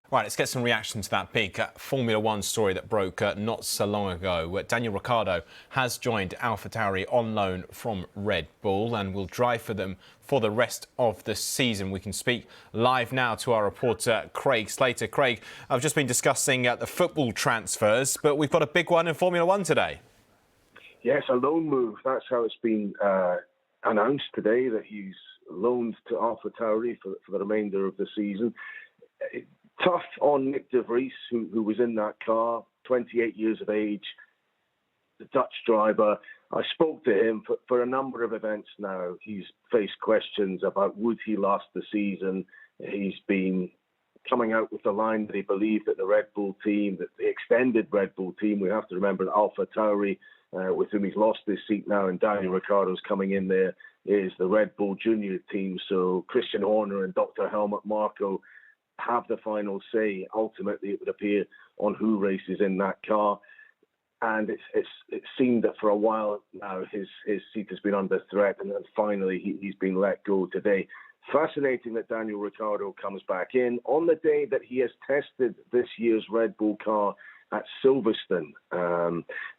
Right, let's get some reaction to that big Formula One story that broke not so long ago. Daniel Ricciardo has joined AlphaTauri on loan from Red Bull and will drive for them for the rest of the season. We can speak live now to our reporter Craig Slater. Craig, I've just been discussing the football transfers, but we've got a big one in Formula One today. Yes, a loan move. That's how it's been announced today, that he's loaned to AlphaTauri for the remainder of the season. Tough on Nyck de Vries, who was in that car, 28 years of age, the Dutch driver. I spoke to him for a number of events now. He's faced questions about would he last the season. He's been coming out with the line that he believed that the Red Bull team, that the extended Red Bull team, we have to remember that AlphaTauri, with whom he's lost his seat now, and Daniel Ricciardo's coming in there, is the Red Bull junior team. So Christian Horner and Dr. Helmut Marko have the final say. Ultimately, it would appear, on who races in that car. And it seemed that for a while now his seat has been under threat, and then finally he's been let go today. Fascinating that Daniel Ricciardo comes back in on the day that he has tested this year's Red Bull car at Silverstone.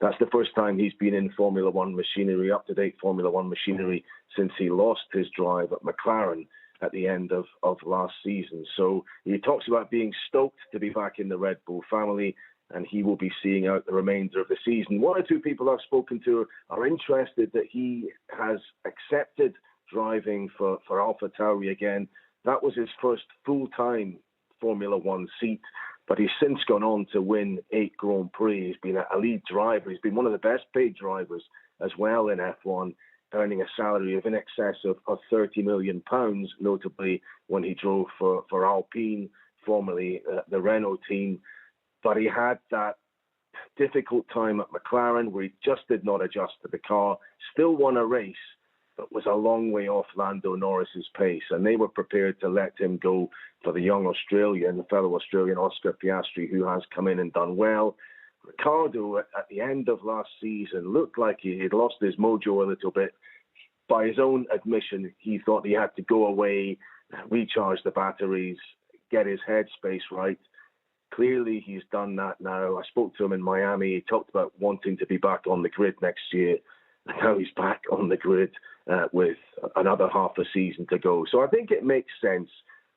That's the first time he's been in Formula One machinery, up-to-date Formula One machinery, since he lost his drive at McLaren at the end of last season. So he talks about being stoked to be back in the Red Bull family, and he will be seeing out the remainder of the season. One or two people I've spoken to are interested that he has accepted driving for AlphaTauri again. That was his first full-time Formula One seat, but he's since gone on to win 8 Grand Prix. He's been a lead driver. He's been one of the best paid drivers as well in F1, earning a salary of in excess of £30 million, notably when he drove for Alpine, formerly the Renault team. But he had that difficult time at McLaren where he just did not adjust to the car, still won a race, but was a long way off Lando Norris's pace. And they were prepared to let him go for the young Australian, the fellow Australian Oscar Piastri, who has come in and done well. Ricciardo, at the end of last season, looked like he had lost his mojo a little bit. By his own admission, he thought he had to go away, recharge the batteries, get his headspace right. Clearly, he's done that now. I spoke to him in Miami. He talked about wanting to be back on the grid next year. And now he's back on the grid with another half a season to go. So I think it makes sense.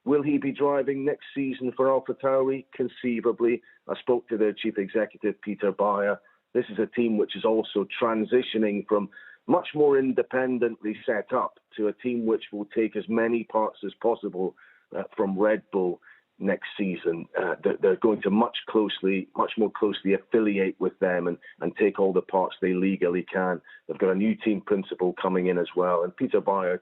Will he be driving next season for AlphaTauri? Conceivably. I spoke to their chief executive, Peter Bayer. This is a team which is also transitioning from much more independently set up to a team which will take as many parts as possible from Red Bull next season. They're going to much more closely affiliate with them and take all the parts they legally can. They've got a new team principal coming in as well. And Peter Bayer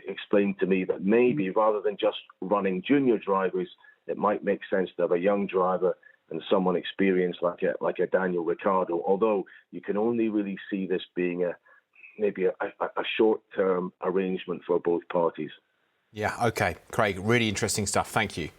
explained to me that maybe rather than just running junior drivers, it might make sense to have a young driver and someone experienced like a Daniel Ricciardo. Although you can only really see this being maybe a short-term arrangement for both parties. Yeah, OK. Craig, really interesting stuff. Thank you.